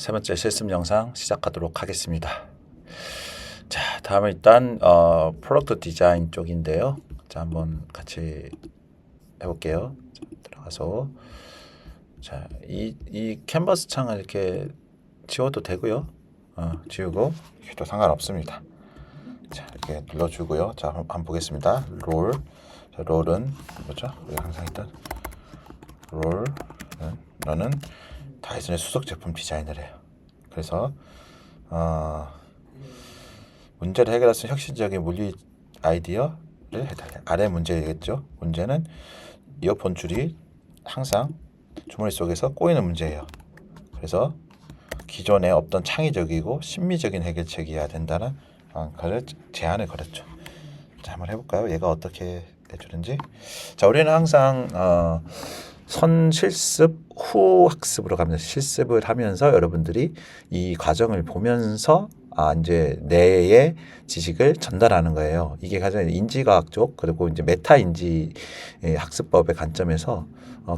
세 번째 실습 영상 시작하도록 하겠습니다. 자, 다음은 일단 프로덕트 디자인 쪽인데요. 자, 한번 같이 해볼게요. 자, 들어가서 자, 이 캔버스 창을 이렇게 지워도 되고요. 지우고 해도 상관없습니다. 자, 이렇게 눌러주고요. 자, 한번 보겠습니다. 롤. 자, 롤은 뭐죠? 우리 항상 있던 롤. 너는 다이슨의 수석 제품 디자인을 해요. 그래서 문제를 해결할 수 있는 혁신적인 물리 아이디어를 해달래. 아래 문제겠죠. 문제는 이어폰 줄이 항상 주머니 속에서 꼬이는 문제예요. 그래서 기존에 없던 창의적이고 심미적인 해결책이어야 된다는 그걸 제안을 걸었죠. 자, 한번 해볼까요? 얘가 어떻게 해주는지. 자, 우리는 항상 선실습 후 학습으로 가면서 실습을 하면서 여러분들이 이 과정을 보면서 이제 뇌의 지식을 전달하는 거예요. 이게 가장 인지과학 쪽 그리고 이제 메타 인지 학습법의 관점에서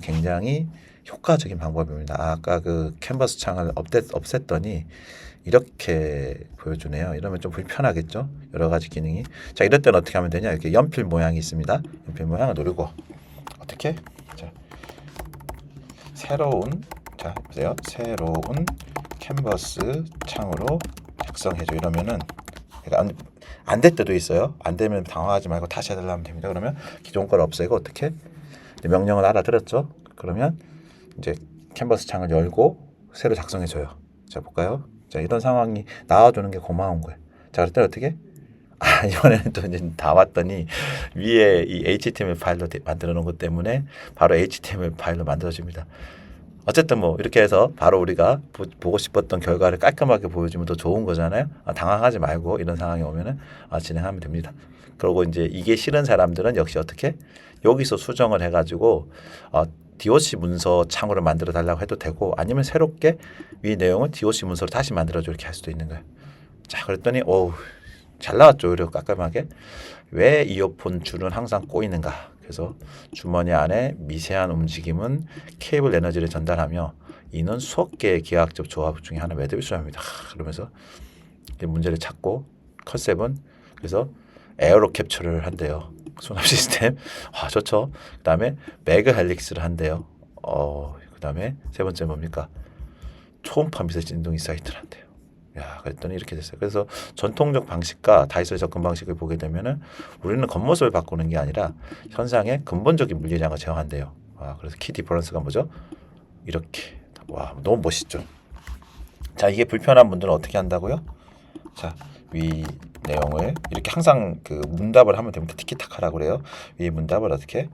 굉장히 효과적인 방법입니다. 아까 그 캔버스 창을 없앴더니 이렇게 보여주네요. 이러면 좀 불편하겠죠? 여러 가지 기능이. 자, 이럴 때는 어떻게 하면 되냐? 이렇게 연필 모양이 있습니다. 연필 모양을 누르고 어떻게? 자, 자, 보세요. 새로운 캔버스 창으로 작성해줘. 이러면은 안 될 때도 있어요. 안 되면 당황하지 말고 다시 해달라면 됩니다. 그러면 기존 걸 없애고 어떻게? 명령을 알아들었죠? 그러면 이제 캔버스 창을 열고 새로 작성해줘요. 자, 볼까요? 자, 이런 상황이 나와주는 게 고마운 거예요. 자, 그럴 때 어떻게? 이번에는 또 이제 다 왔더니 위에 이 HTML 파일로 만들어 놓은 것 때문에 바로 HTML 파일로 만들어줍니다. 어쨌든 뭐 이렇게 해서 바로 우리가 보고 싶었던 결과를 깔끔하게 보여주면 더 좋은 거잖아요. 당황하지 말고 이런 상황이 오면은 진행하면 됩니다. 그리고 이제 이게 싫은 사람들은 역시 어떻게 여기서 수정을 해가지고 DOC 문서 창으로 만들어 달라고 해도 되고 아니면 새롭게 위 내용을 DOC 문서로 다시 만들어줘 이렇게 할 수도 있는 거예요. 자, 그랬더니 잘 나왔죠. 오히려 깔끔하게. 왜 이어폰 줄은 항상 꼬이는가? 그래서 주머니 안에 미세한 움직임은 케이블 에너지를 전달하며 이는 수억 개의 기하학적 조합 중에 하나 매듭이 수합니다. 그러면서 문제를 찾고 컨셉은 그래서 에어로 캡처를 한대요. 수납 시스템. 좋죠. 그 다음에 매그 헬릭스를 한대요. 그 다음에 세 번째 뭡니까? 초음파 미세 진동 인사이트를 한대요. 야, 그랬더니 이렇게 됐어요. 그래서 전통적 방식과 다이소의 접근 방식을 보게 되면은 우리는 겉모습을 바꾸는 게 아니라 현상의 근본적인 물리량을 제어한대요. 그래서 키 디퍼런스가 뭐죠? 이렇게. 와, 너무 멋있죠. 자, 이게 불편한 분들은 어떻게 한다고요? 자, 위 내용을 이렇게 항상 그 문답을 하면 됩니다. 티키타카라고 그래요. 위 문답을 어떻게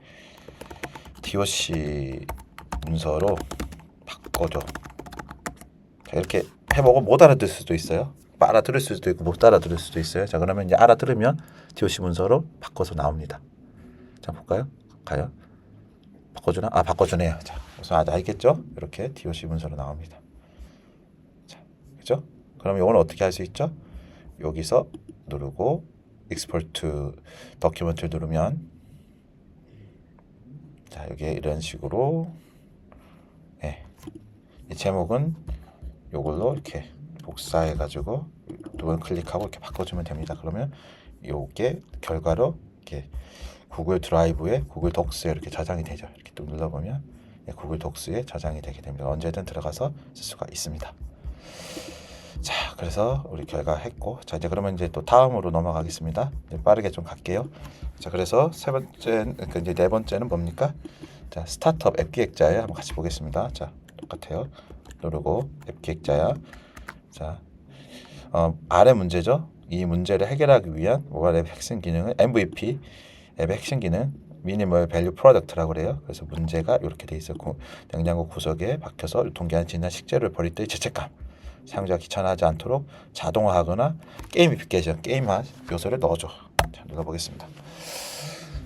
DOC 문서로 바꿔줘. 자, 이렇게 해보고 못 알아들을 수도 있어요. 알아들을 수도 있고 못 알아들을 수도 있어요. 자, 그러면 이제 알아들으면 DOC 문서로 바꿔서 나옵니다. 자, 볼까요? 가요. 바꿔주나? 바꿔주네요. 자, 우선 알겠죠? 이렇게 DOC 문서로 나옵니다. 자, 그죠? 그럼 이거는 어떻게 할 수 있죠? 여기서 누르고 Export to Document를 누르면 자, 여기에 이런 식으로 이 제목은 요걸로 이렇게 복사해 가지고 두 번 클릭하고 이렇게 바꿔주면 됩니다. 그러면 요게 결과로 이렇게 구글 드라이브에 구글 독스에 이렇게 저장이 되죠. 이렇게 또 눌러보면 구글 독스에 저장이 되게 됩니다. 언제든 들어가서 쓸 수가 있습니다. 자, 그래서 우리 결과 했고, 자, 이제 그러면 이제 또 다음으로 넘어가겠습니다. 빠르게 좀 갈게요. 자, 그래서 세 번째, 이제 네 번째는 뭡니까? 자, 스타트업 앱 기획자에 한번 같이 보겠습니다. 자, 똑같아요. 누르고 앱 기획자야. 자, 아래 문제죠. 이 문제를 해결하기 위한 모바일 앱 핵심 기능은 MVP 앱의 핵심 기능 미니멀 밸류 프로덕트라고 그래요. 그래서 문제가 이렇게 돼 있었고 냉장고 구석에 박혀서 유통기한 지난 식재료를 버릴 때의 죄책감, 사용자가 귀찮아하지 않도록 자동화하거나 게이미피케이션 게임화 요소를 넣어줘. 자, 눌러보겠습니다.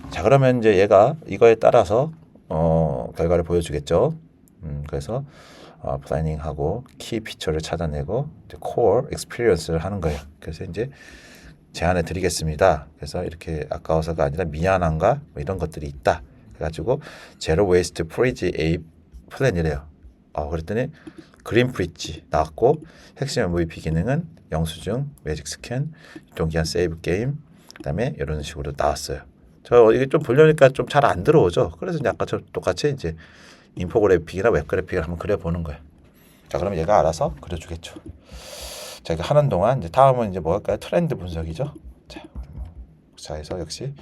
자, 그러면 이제 얘가 이거에 따라서 결과를 보여주겠죠. 그래서 플래닝하고 키 피처를 찾아내고 코어 익스피리언스를 하는 거예요. 그래서 이제 제안해 드리겠습니다. 그래서 이렇게 아까워서가 아니라 미안한가 뭐 이런 것들이 있다. 그래가지고 제로 웨이스트 프리지 에이 플랜이래요. 그랬더니 그린 프리지 나왔고 핵심 MVP 기능은 영수증, 매직 스캔, 유통기한 세이브 게임, 그다음에 이런 식으로 나왔어요. 저 이게 좀 보려니까 좀 잘 안 들어오죠. 그래서 이제 아까 저 똑같이 이제 인포그래픽이나 웹그래픽을 한번 그려보는 거예요. 자, 그러면 얘가 알아서 그려주겠죠. 자, 이거 하는 동안 이제 다음은 이제 뭘까요? 트렌드 분석이죠. 자, 복사해서 역시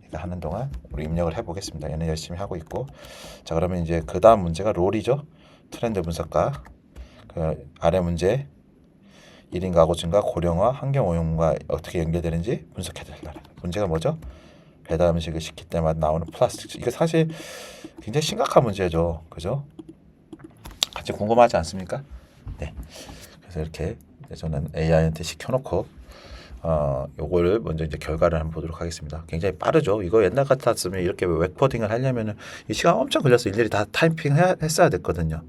이거 하는 동안 우리 입력을 해보겠습니다. 얘는 열심히 하고 있고. 자, 그러면 이제 그 다음 문제가 롤이죠. 트렌드 분석과 그 아래 문제 1인 가구 증가, 고령화, 환경 오염과 어떻게 연결되는지 분석해달라. 문제가 뭐죠? 배달 음식을 시킬 때마다 나오는 플라스틱. 이거 사실 굉장히 심각한 문제죠. 그죠? 같이 궁금하지 않습니까? 네. 그래서 이렇게 저는 AI한테 시켜놓고 요거를 먼저 이제 결과를 한번 보도록 하겠습니다. 굉장히 빠르죠. 이거 옛날 같았으면 이렇게 웹코딩을 하려면은 이 시간 엄청 걸려서 일일이 다 타이핑 했어야 됐거든요.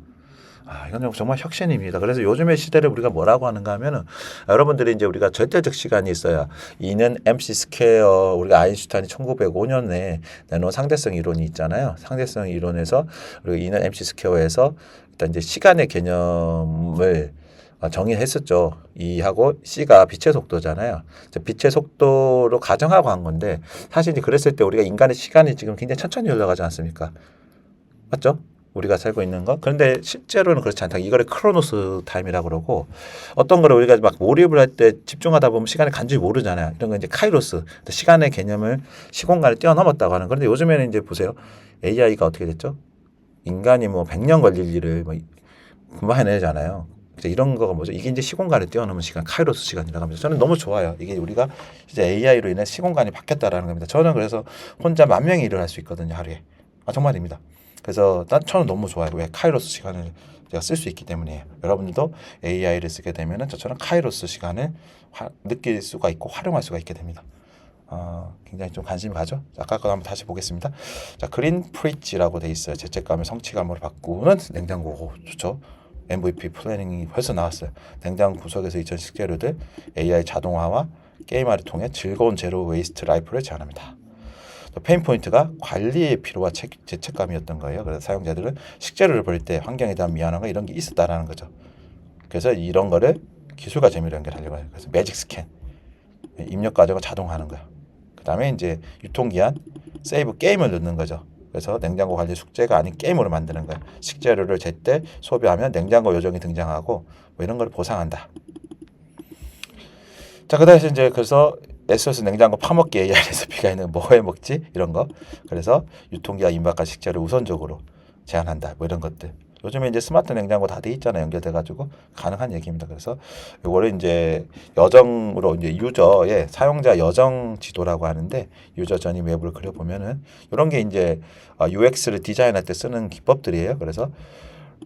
이건 정말 혁신입니다. 그래서 요즘의 시대를 우리가 뭐라고 하는가 하면은 여러분들이 이제 우리가 절대적 시간이 있어야 이는 MC 스퀘어 우리가 아인슈타인이 1905년에 내놓은 상대성 이론이 있잖아요. 상대성 이론에서 그리고 이는 MC 스퀘어에서 일단 이제 시간의 개념을 정의했었죠. E하고 C가 빛의 속도잖아요. 빛의 속도로 가정하고 한 건데 사실 이제 그랬을 때 우리가 인간의 시간이 지금 굉장히 천천히 흘러가지 않습니까? 맞죠? 우리가 살고 있는 거. 그런데 실제로는 그렇지 않다. 이거를 크로노스 타임이라고 그러고 어떤 거를 우리가 막 몰입을 할 때 집중하다 보면 시간을 간절히 모르잖아요. 이런 건 이제 카이로스, 시간의 개념을 시공간을 뛰어넘었다고 하는. 그런데 요즘에는 이제 보세요. AI가 어떻게 됐죠? 인간이 뭐 100년 걸릴 일을 뭐 금방 해내잖아요. 이런 거가 뭐죠? 이게 이제 시공간을 뛰어넘은 시간, 카이로스 시간이라고 합니다. 저는 너무 좋아요. 이게 우리가 이제 AI로 인해 시공간이 바뀌었다라는 겁니다. 저는 그래서 혼자 10,000명이 일을 할 수 있거든요, 하루에. 정말입니다. 그래서 저는 너무 좋아요. 왜 카이로스 시간을 제가 쓸 수 있기 때문이에요. 여러분들도 AI를 쓰게 되면은 저처럼 카이로스 시간을 느낄 수가 있고 활용할 수가 있게 됩니다. 굉장히 좀 관심이 가죠. 아까 거 한번 다시 보겠습니다. 자, 그린 프리지라고 돼 있어요. 죄책감을 성취감으로 바꾸는 냉장고. 좋죠. MVP 플래닝이 벌써 나왔어요. 냉장고 구석에서 2,000 식재료들 AI 자동화와 게임화를 통해 즐거운 제로 웨이스트 라이프를 제안합니다. 페인 포인트가 관리의 피로와 죄책감이었던 거예요. 그래서 사용자들은 식재료를 볼 때 환경에 대한 미안함과 이런 게 있었다라는 거죠. 그래서 이런 거를 기술과 재미로 연결하려고 해요. 그래서 매직 스캔, 입력 과정을 자동화하는 거예요. 그 다음에 이제 유통기한, 세이브 게임을 넣는 거죠. 그래서 냉장고 관리 숙제가 아닌 게임으로 만드는 거예요. 식재료를 제때 소비하면 냉장고 요정이 등장하고 뭐 이런 걸 보상한다. 자, 그 다음에 이제 그래서 SOS 냉장고 파먹기 AI 레시피가 있는 뭐 해 먹지 이런 거. 그래서 유통기한 임박한 식재를 우선적으로 제한한다. 뭐 이런 것들. 요즘에 이제 스마트 냉장고 다 돼 있잖아요. 연결돼가지고 가능한 얘기입니다. 그래서 요거를 이제 여정으로 이제 유저의 사용자 여정 지도라고 하는데 유저 전이 웹을 그려보면은 이런 게 이제 UX를 디자인할 때 쓰는 기법들이에요. 그래서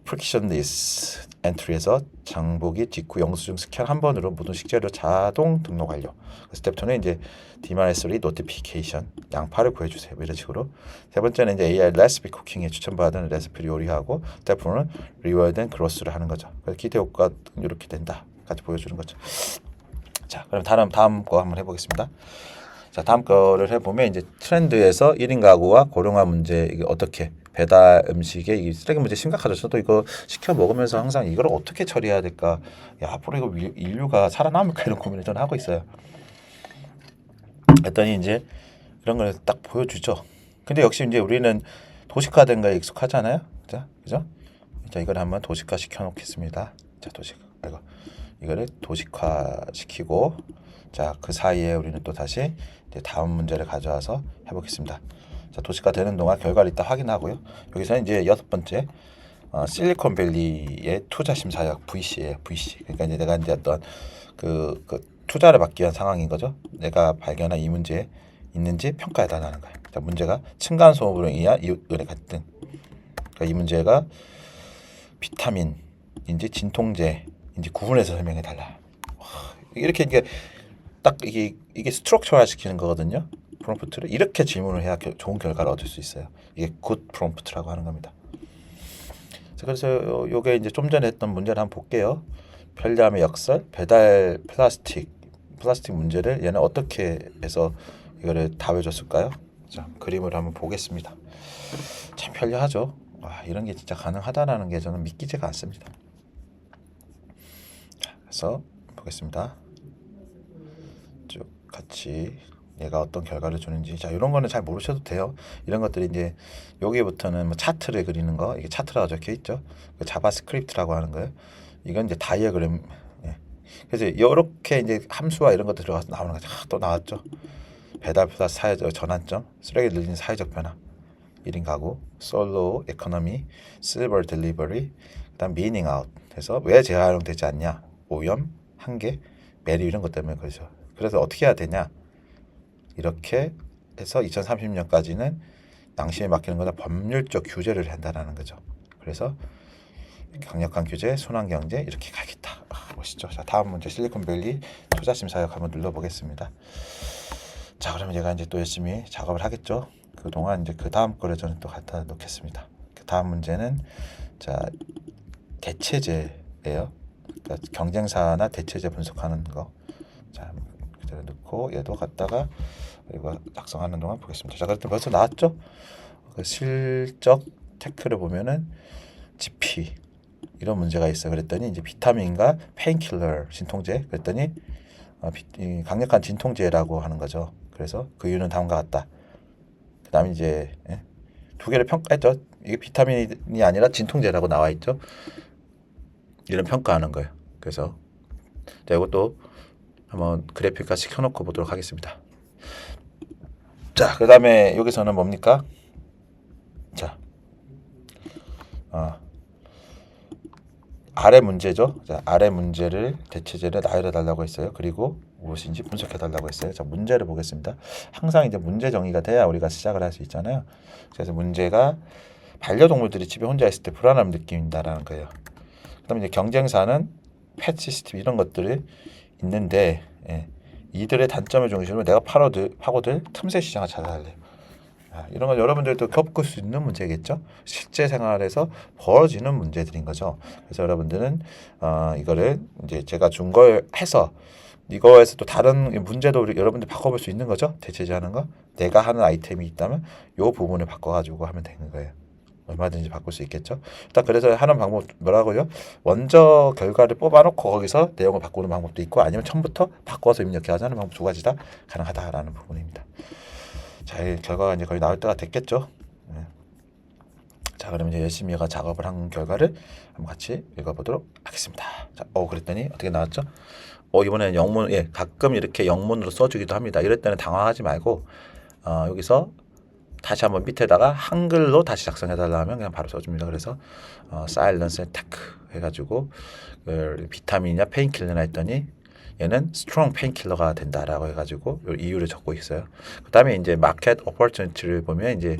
frictionless 엔트리에서 장보기 직후 영수증 스캔 한 번으로 모든 식재료 자동 등록 완료. 스텝 2는 이제 D-3 노티피케이션 양파를 구해주세요. 이런 식으로. 세 번째는 이제 AI 레시피 쿠킹에 추천받은 레시피를 요리하고 스텝 4는 리워드 앤 그로스를 하는 거죠. 그래서 기대 효과 이렇게 된다. 같이 보여주는 거죠. 자, 그럼 다음 거 한번 해보겠습니다. 자, 다음 거를 해보면 이제 트렌드에서 1인 가구와 고령화 문제 이게 어떻게 배달 음식에 이 쓰레기 문제 심각하죠. 저도 이거 시켜 먹으면서 항상 이걸 어떻게 처리해야 될까? 앞으로 이거 인류가 살아남을까 이런 고민을 저는 하고 있어요. 했더니 이제 이런 걸 딱 보여주죠. 근데 역시 이제 우리는 도식화된 거에 익숙하잖아요. 자, 그죠? 자, 이걸 한번 도식화 시켜 놓겠습니다. 자, 이거를 도식화 시키고 자, 그 사이에 우리는 또 다시 이제 다음 문제를 가져와서 해보겠습니다. 자, 도식화 되는 동안 결과를 이따 확인하고요. 여기서 이제 6번째 실리콘밸리의 투자 심사역 VC예요. VC. 그러니까 이제 내가 이제 어떤 그 투자를 받기 위한 상황인 거죠. 내가 발견한 이 문제에 있는지 평가해달라는 거예요. 자, 문제가 층간 소음으로 인한 이웃간의 갈등. 그러니까 이 문제가 비타민인지 진통제인지 구분해서 설명해달라. 이렇게 이게 딱 이게 스트럭처화 시키는 거거든요. 프롬프트를 이렇게 질문을 해야 좋은 결과를 얻을 수 있어요. 이게 굿 프롬프트라고 하는 겁니다. 자, 그래서 요게 이제 좀 전에 했던 문제를 한번 볼게요. 편리함의 역설, 배달 플라스틱 문제를 얘는 어떻게 해서 이거를 답해줬을까요? 자, 그림을 한번 보겠습니다. 참 편리하죠. 와, 이런 게 진짜 가능하다라는 게 저는 믿기지가 않습니다. 그래서 보겠습니다. 쭉 같이 얘가 어떤 결과를 주는지. 자, 이런 거는 잘 모르셔도 돼요. 이런 것들이 이제 여기부터는 뭐 차트를 그리는 거, 이게 차트라고 적혀 있죠. 그 자바스크립트라고 하는 거예요. 이건 이제 다이어그램. 예. 그래서 이렇게 이제 함수와 이런 거 들어가서 나오는 거죠. 또 나왔죠. 배달보다 사회적 전환점, 쓰레기 늘리는 사회적 변화, 1인 가구, 솔로 에코노미, 실버 딜리버리, 그다음 미닝 아웃. 해서 왜 재활용되지 않냐? 오염, 한계, 매리 이런 것 때문에 그렇죠. 그래서 어떻게 해야 되냐? 이렇게 해서 2030년까지는 낭심에 맡기는 거다 법률적 규제를 한다라는 거죠. 그래서 강력한 규제, 순환 경제 이렇게 가겠다. 멋있죠. 자, 다음 문제 실리콘밸리 투자심 사역 한번 눌러보겠습니다. 자, 그러면 얘가 이제 또 열심히 작업을 하겠죠. 그동안 이제 그 다음 거를 저는 또 갖다 놓겠습니다. 그 다음 문제는 자, 대체제예요. 그러니까 경쟁사나 대체제 분석하는 거. 자, 그대로 넣고 얘도 갖다가 이거 작성하는 동안 보겠습니다. 자, 그랬더니 벌써 나왔죠? 그 실적 테크를 보면은 GP 이런 문제가 있어. 그랬더니 이제 비타민과 페인킬러 진통제. 그랬더니 강력한 진통제라고 하는 거죠. 그래서 그 이유는 다음과 같다. 그다음에 이제 두 개를 평가했죠. 이게 비타민이 아니라 진통제라고 나와 있죠. 이런 평가하는 거예요. 그래서 자, 이것도 한번 그래픽화 시켜놓고 보도록 하겠습니다. 자, 그 다음에 여기서는 뭡니까? 자, 아래 문제죠. 자, 아래 문제를 대체제를 나열해 달라고 했어요. 그리고 무엇인지 분석해 달라고 했어요. 자, 문제를 보겠습니다. 항상 이제 문제 정의가 돼야 우리가 시작을 할 수 있잖아요. 그래서 문제가 반려동물들이 집에 혼자 있을 때 불안함을 느낀다라는 거예요. 그다음에 이제 경쟁사는 펫 시스템 이런 것들이 있는데 이들의 단점을 중심으로 내가 파고들 틈새 시장을 찾아달래요. 이런 건 여러분들도 겪을 수 있는 문제겠죠. 실제 생활에서 벌어지는 문제들인 거죠. 그래서 여러분들은 이거를 이제 제가 준 걸 해서 이거에서 또 다른 문제도 여러분들 바꿔볼 수 있는 거죠. 대체제하는 거. 내가 하는 아이템이 있다면 이 부분을 바꿔가지고 하면 되는 거예요. 얼마든지 바꿀 수 있겠죠. 일단 그래서 하는 방법 뭐라고요? 먼저 결과를 뽑아놓고 거기서 내용을 바꾸는 방법도 있고 아니면 처음부터 바꿔서 입력해서 하는 방법 두 가지 다 가능하다라는 부분입니다. 자, 결과가 이제 거의 나올 때가 됐겠죠. 자, 그럼 이제 열심히 얘가 작업을 한 결과를 한번 같이 읽어보도록 하겠습니다. 자, 그랬더니 어떻게 나왔죠? 이번에는 영문, 가끔 이렇게 영문으로 써주기도 합니다. 이럴 때는 당황하지 말고 여기서 다시 한번 밑에다가 한글로 다시 작성해달라 하면 그냥 바로 써줍니다. 그래서 사일런스 테크 해가지고 비타민이냐 페인킬러나 했더니 얘는 스트롱 페인킬러가 된다라고 해가지고 이유를 적고 있어요. 그 다음에 이제 마켓 오퍼튜니티를 보면 이제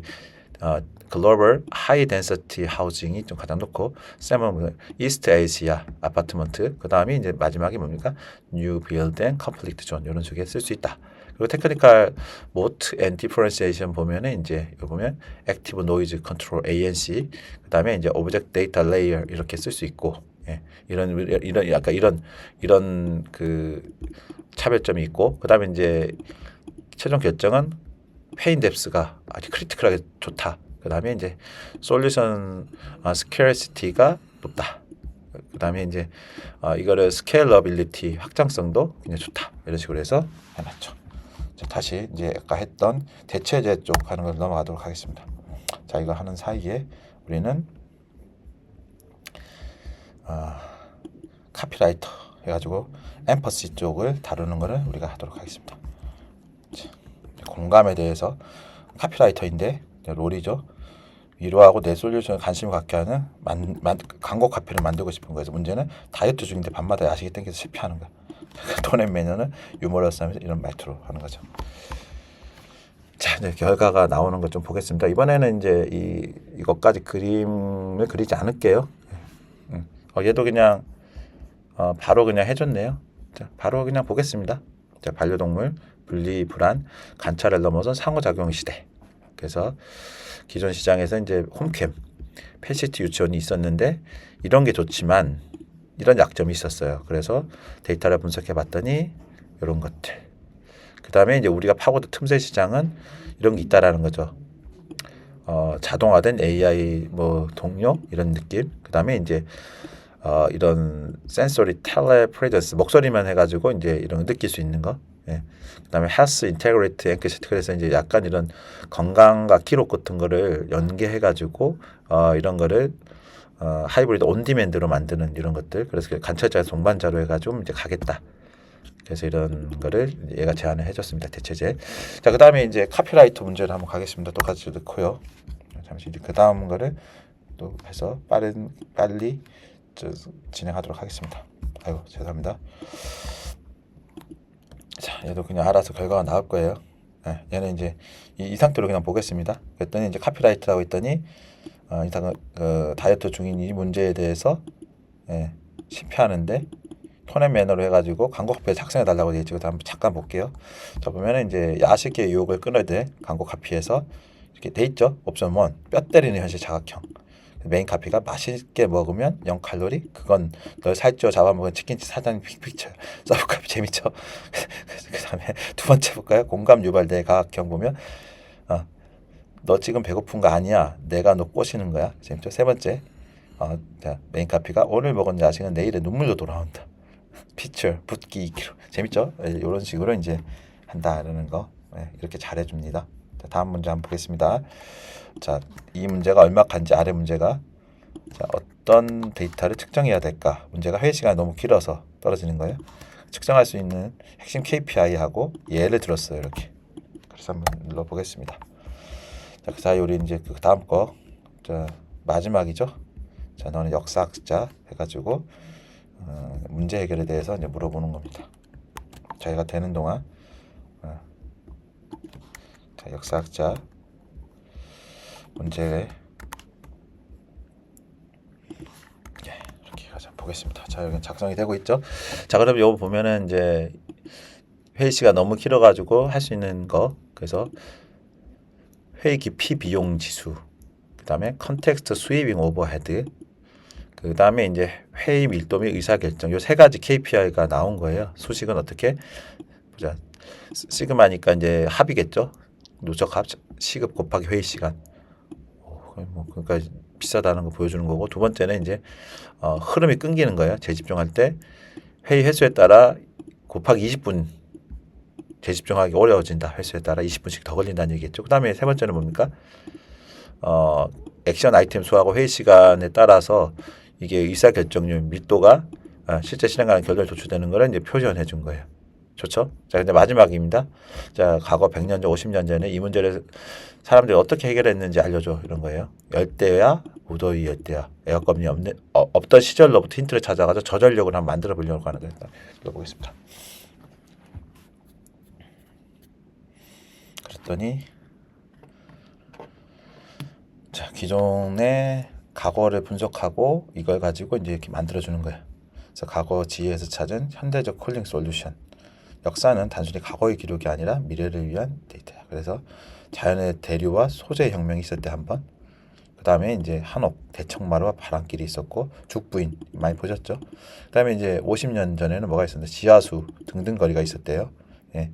글로벌 하이 덴서티 하우징이 좀 가장 높고 세븐 이스트 에이시아 아파트먼트 그 다음에 이제 마지막에 뭡니까 뉴 빌드 앤 컴플리트 존 이런 식의 쓸 수 있다. 그리고 테크니컬 모트 앤 디퍼런시에이션 보면은 이제 여기 보면 액티브 노이즈 컨트롤 ANC 그 다음에 이제 오브젝트 데이터 레이어 이렇게 쓸 수 있고 이런 약간 이런 그 차별점이 있고 그 다음에 이제 최종 결정은 페인 뎁스가 아주 크리티컬하게 좋다. 그 다음에 이제 솔루션 스케일시티가 높다. 그 다음에 이제 이거를 스케일러빌리티 확장성도 굉장히 좋다. 이런 식으로 해서 해놨죠. 자, 다시 이제 아까 했던 대체제 쪽 하는 걸 넘어가도록 하겠습니다. 자, 이거 하는 사이에 우리는 카피라이터 해가지고 엠퍼시 쪽을 다루는 거를 우리가 하도록 하겠습니다. 자, 공감에 대해서 카피라이터인데 롤이죠. 위로하고 내 솔루션에 관심을 갖게 하는 광고 카피를 만들고 싶은 거예요. 문제는 다이어트 중인데 밤마다 야식이 땡겨서 실패하는 거야. 돈의 매너는 유머러스하면서 이런 말투로 하는 거죠. 자, 이제 결과가 나오는 것 좀 보겠습니다. 이번에는 이제 이것까지 그림을 그리지 않을게요. 얘도 그냥 바로 그냥 해줬네요. 자, 바로 그냥 보겠습니다. 자, 반려동물 분리 불안 관찰을 넘어선 상호작용 시대. 그래서 기존 시장에서 이제 홈캠, 펫시트 유치원이 있었는데 이런 게 좋지만 이런 약점이 있었어요. 그래서 데이터를 분석해 봤더니 이런 것들. 그 다음에 이제 우리가 파고든 틈새 시장은 이런 게 있다라는 거죠. 자동화된 AI 뭐 동료 이런 느낌. 그다음에 이제 이런 센소리 텔레프레전스 목소리만 해가지고 이제 이런 거 느낄 수 있는 거. 예. 그다음에 헬스 인테그리티 앵크시트 그래서 이제 약간 이런 건강과 기록 같은 거를 연계해가지고 이런 거를 하이브리드 온디맨드로 만드는 이런 것들. 그래서 그 관찰자 동반자로 해가지고 이제 가겠다. 그래서 이런 거를 얘가 제안을 해줬습니다. 대체제. 자, 그다음에 이제 카피라이터 문제를 한번 가겠습니다. 똑같이 넣고요. 잠시 그 다음 거를 또 해서 빨리 진행하도록 하겠습니다. 아이고 죄송합니다. 자, 얘도 그냥 알아서 결과가 나올 거예요. 네, 얘는 이제 이 상태로 그냥 보겠습니다. 그랬더니 이제 카피라이트라고 했더니 다이어트 중인 이 문제에 대해서 실패하는데 톤앤 매너로 해가지고 광고 카피에 작성해 달라고 되어 있죠. 한번 잠깐 볼게요. 자, 보면은 이제 야식의 유혹을 끊어낼 광고 카피에서 이렇게 돼 있죠. 옵션 1 뼈 때리는 현실 자각형. 메인 카피가 맛있게 먹으면 0칼로리. 그건 널 살쪄 잡아먹은 치킨집 사장님 픽픽쳐. 서브 카피 재밌죠. 그 다음에 두 번째 볼까요? 공감 유발대 과학형 보면 너 지금 배고픈 거 아니야. 내가 너 꼬시는 거야. 재밌죠. 세 번째 자, 메인 카피가 오늘 먹은 야식은 내일의 눈물로 돌아온다. 피처 붓기 2kg. 재밌죠. 이런 식으로 이제 한다라는 거. 이렇게 잘해줍니다. 자, 다음 문제 한번 보겠습니다. 자, 이 문제가 얼마간지 아래 문제가 자, 어떤 데이터를 측정해야 될까? 문제가 회의 시간이 너무 길어서 떨어지는 거예요. 측정할 수 있는 핵심 KPI하고 예를 들었어요. 이렇게. 그래서 한번 눌러보겠습니다. 자, 그 사이 우리 이제 그 다음 거, 자, 마지막이죠. 자, 너는 역사학자 해가지고 문제 해결에 대해서 이제 물어보는 겁니다. 저희가 되는 동안 자, 역사학자 문제 이렇게 가자 보겠습니다. 자, 여기 작성이 되고 있죠. 자, 그럼 요거 보면은 이제 회의 시간 너무 길어가지고 할 수 있는 거. 그래서 회의 깊이 비용 지수. 그다음에 컨텍스트 스위빙 오버헤드. 그다음에 이제 회의 밀도 및 의사 결정. 요 세 가지 KPI가 나온 거예요. 수식은 어떻게 보자. 시그마니까 이제 합이겠죠. 누적 합 시급 곱하기 회의 시간. 뭐 그러니까 비싸다는 거 보여주는 거고, 두 번째는 이제 흐름이 끊기는 거예요. 재집중할 때 회의 횟수에 따라 곱하기 20분 재집중하기 어려워진다. 횟수에 따라 20분씩 더 걸린다는 얘기겠죠. 그 다음에 세 번째는 뭡니까? 액션 아이템 수하고 회의 시간에 따라서 이게 의사결정률 밀도가 실제 실행하는 결과를 도출되는 거를 이제 표시해 준 거예요. 좋죠? 자, 근데 마지막입니다. 자, 과거 100년 전, 50년 전에 이 문제를 사람들이 어떻게 해결했는지 알려줘. 이런 거예요. 열대야, 무더위 열대야, 에어컨이 없던 시절로부터 힌트를 찾아가서 저전력을 한번 만들어 보려고 하는 거예요. 읽어보겠습니다. 그랬더니 자, 기존의 과거를 분석하고 이걸 가지고 이제 이렇게 만들어주는 거예요. 그래서 과거 지혜에서 찾은 현대적 콜링 솔루션. 역사는 단순히 과거의 기록이 아니라 미래를 위한 데이터야. 그래서 자연의 대류와 소재 혁명이 있을 때 한 번. 그 다음에 이제 한옥, 대청마루와 바람길이 있었고 죽부인 많이 보셨죠? 그 다음에 이제 50년 전에는 뭐가 있었는데 지하수 등등 거리가 있었대요. 예.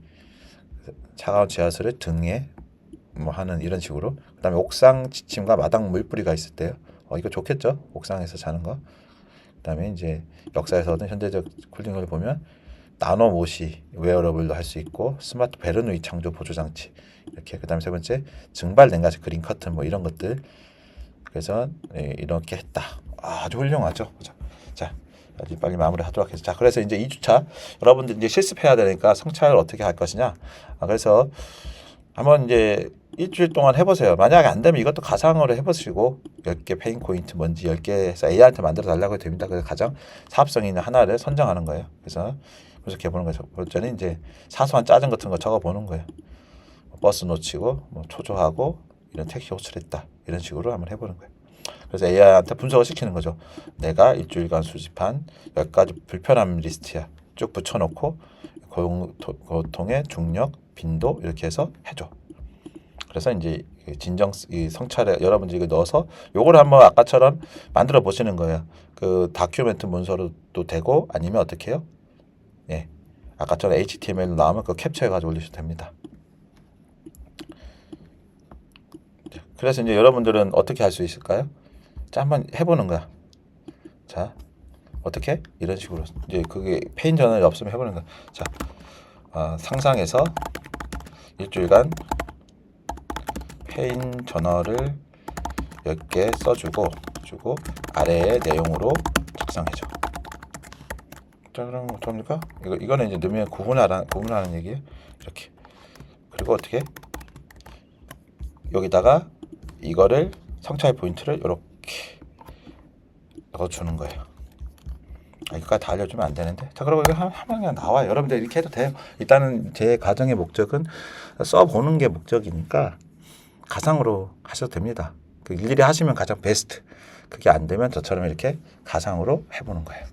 차가운 지하수를 등에 뭐 하는 이런 식으로. 그 다음에 옥상 지침과 마당 물뿌리가 있을 때요. 이거 좋겠죠? 옥상에서 자는 거. 그 다음에 이제 역사에서는 현대적 쿨링을 보면 나노 모시 웨어러블도 할 수 있고 스마트 베르누이 창조 보조 장치 이렇게. 그 다음에 세 번째 증발 냉각식 그린 커튼 뭐 이런 것들. 그래서 이렇게 했다. 아주 훌륭하죠. 자, 빨리 마무리하도록 하겠습니다. 자, 그래서 이제 2주차 여러분들 이제 실습해야 되니까 성찰을 어떻게 할 것이냐. 그래서 한번 이제 일주일 동안 해보세요. 만약에 안 되면 이것도 가상으로 해보시고 10개 페인 포인트 뭔지 10개 해서 AI한테 만들어 달라고 해도 됩니다. 그래서 가장 사업성 있는 하나를 선정하는 거예요. 그래서 해보는 거죠. 번째는 이제 사소한 짜증 같은 거 적어보는 거예요. 버스 놓치고 뭐 초조하고 이런 택시 호출했다 이런 식으로 한번 해보는 거예요. 그래서 AI한테 분석을 시키는 거죠. 내가 일주일간 수집한 10가지 불편함 리스트야. 쭉 붙여놓고 고통의 중력, 빈도 이렇게 해서 해줘. 그래서 이제 진정 이 성찰에 여러분들이 이거 넣어서 요거를 한번 아까처럼 만들어 보시는 거예요. 그 다큐멘트 문서로도 되고 아니면 어떻게 해요? 예, 아까처럼 HTML로 나오면 그거 캡처해 가지고 올리셔도 됩니다. 그래서 이제 여러분들은 어떻게 할 수 있을까요? 자, 한번 해보는 거야. 자, 어떻게? 이런 식으로 이제 그게 페인 저널이 없으면 해보는 거야. 자, 상상해서 일주일간 페인 저널을 몇 개 써주고 아래의 내용으로 작성해줘. 자, 그럼 어떡합니까? 이거는 이제 넣으면 구분하는 얘기예요. 이렇게. 그리고 어떻게? 여기다가 이거를 성찰 포인트를 이렇게 넣어주는 거예요. 이거까지 다 알려주면 안 되는데. 자, 그리고 이거 하면 그냥 나와요. 여러분들 이렇게 해도 돼요. 일단은 제 가정의 목적은 써보는 게 목적이니까 가상으로 하셔도 됩니다. 일일이 하시면 가장 베스트. 그게 안 되면 저처럼 이렇게 가상으로 해보는 거예요.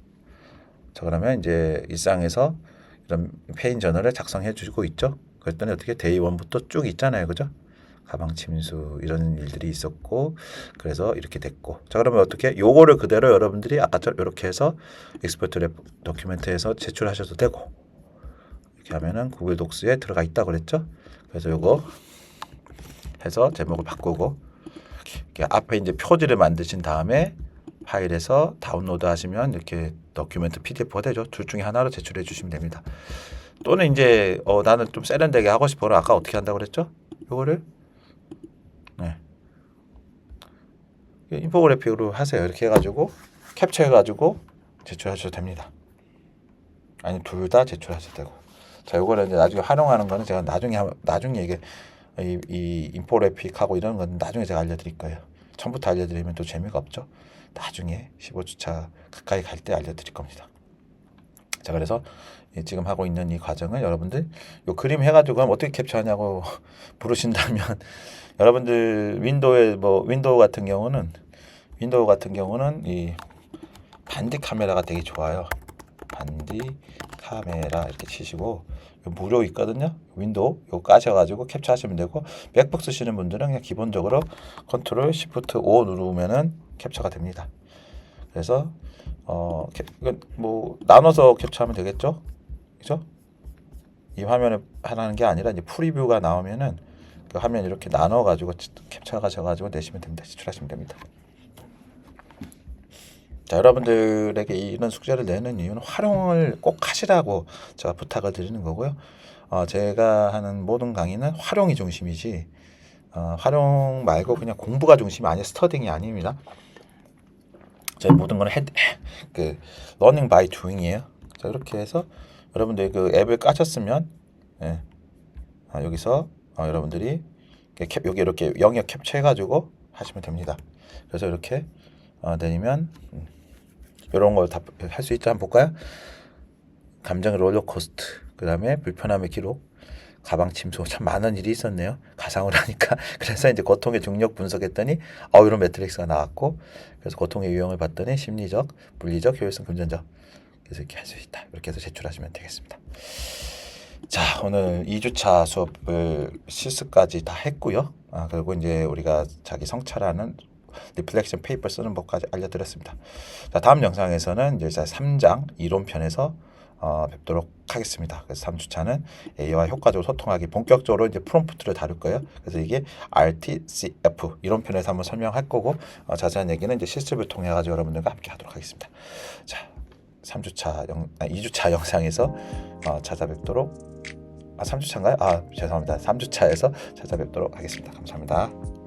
자, 그러면 이제 일상에서 이런 페인 저널을 작성해 주고 있죠. 그랬더니 어떻게 데이 1부터 쭉 있잖아요. 그죠? 가방 침수 이런 일들이 있었고 그래서 이렇게 됐고. 자, 그러면 어떻게 요거를 그대로 여러분들이 아까처럼 이렇게 해서 익스포트 도큐멘트에서 제출하셔도 되고, 이렇게 하면은 구글 독스에 들어가 있다 그랬죠. 그래서 요거 해서 제목을 바꾸고 이렇게 앞에 이제 표지를 만드신 다음에 파일에서 다운로드 하시면 이렇게 도큐멘트 PDF가 되죠. 둘 중에 하나로 제출해 주시면 됩니다. 또는 이제 나는 좀 세련되게 하고 싶어요. 아까 어떻게 한다고 그랬죠? 요거를 인포그래픽으로 하세요. 이렇게 해가지고 캡처해가지고 제출하셔도 됩니다. 아니 둘 다 제출하셔도 되고. 자, 요거는 이제 나중에 활용하는 거는 제가 나중에 이게 이 인포그래픽하고 이런 건 나중에 제가 알려드릴 거예요. 처음부터 알려드리면 또 재미가 없죠. 나중에 15주차 가까이 갈 때 알려드릴 겁니다. 자, 그래서 지금 하고 있는 이 과정을 여러분들 요 그림 해가지고 어떻게 캡처하냐고 부르신다면 여러분들 윈도우 같은 경우는 이 반디 카메라가 되게 좋아요. 반디 카메라 이렇게 치시고 무료 있거든요. 윈도우 요거 까셔가지고 캡처하시면 되고, 맥북 쓰시는 분들은 그냥 기본적으로 컨트롤 시프트 O 누르면은 캡처가 됩니다. 그래서 이건 뭐 나눠서 캡처하면 되겠죠, 그죠? 이 화면에 하라는 게 아니라 이제 프리뷰가 나오면은 그 화면 이렇게 나눠가지고 캡처하셔가지고 내시면 됩니다. 제출하시면 됩니다. 자, 여러분들에게 이런 숙제를 내는 이유는 활용을 꼭 하시라고 제가 부탁을 드리는 거고요. 제가 하는 모든 강의는 활용이 중심이지 활용 말고 그냥 공부가 중심이 아니에요. 스터딩이 아닙니다. 저희 모든 건 러닝 바이 도잉이에요. 자, 이렇게 해서 여러분들 그 앱을 까셨으면 여기서 여러분들이 여기 이렇게 영역 캡처해가지고 하시면 됩니다. 그래서 이렇게 내리면 이런 걸 다 할 수 있지. 한번 볼까요? 감정의 롤러코스트, 그 다음에 불편함의 기록, 가방 침수, 참 많은 일이 있었네요. 가상으로 하니까. 그래서 이제 고통의 중력 분석했더니 이런 매트릭스가 나왔고, 그래서 고통의 유형을 봤더니 심리적, 물리적, 효율성, 금전적. 그래서 이렇게 할 수 있다. 이렇게 해서 제출하시면 되겠습니다. 자, 오늘 2주차 수업을 실습까지 다 했고요. 그리고 이제 우리가 자기 성찰하는 리플렉션 페이퍼 쓰는 법까지 알려드렸습니다. 자, 다음 영상에서는 이제 3장 이론편에서 뵙도록 하겠습니다. 그래서 3주차는 A와 효과적으로 소통하기, 본격적으로 이제 프롬프트를 다룰 거예요. 그래서 이게 RTCF 이론편에서 한번 설명할 거고, 자세한 얘기는 이제 실습을 통해 가지고 여러분들과 함께 하도록 하겠습니다. 자, 2주차 영상에서 찾아뵙도록 3주차인가요? 죄송합니다. 3주차에서 찾아뵙도록 하겠습니다. 감사합니다.